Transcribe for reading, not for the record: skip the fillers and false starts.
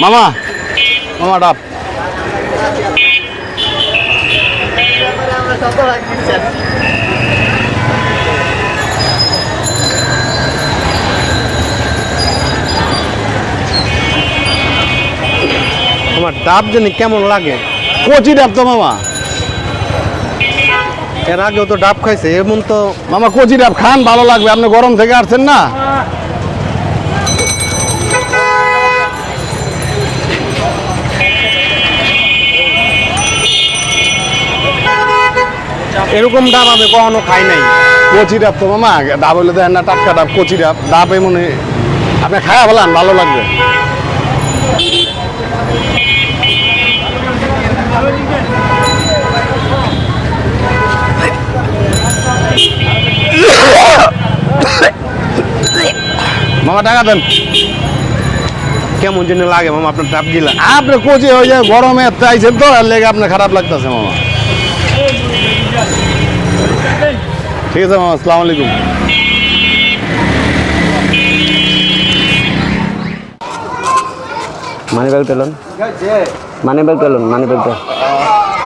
মামা মামা ডাব আমার ডাব জানি কেমন লাগে। কচি ডাব তো মামা, এর আগেও তো ডাব খাইছে, এমন তো। মামা কচি ডাব খান, ভালো লাগবে। আপনি গরম থেকে আসছেন না। এরকম ডাব আমি কখনো খাই নাই। কচি ডাব তো মামা, ডাব হলে দেখেন না, টাটকা ডাব, কচি ডাব। ডাব এমনি আপনি খায়া বলেন, ভালো লাগবে। মামা টাকা দেন। কেমন যেন লাগে মামা আপনার ডাব দিলা। আপনি কচি হয়ে যায়, গরমে চাইছেন তো, আর লেগে আপনার খারাপ লাগতেছে মামা। ঠিক আছে মামা, আসসালামু আলাইকুম। মানি ব্যাগ তেলুন, মানি ব্যাগ তেলুন, মানি ব্যাগ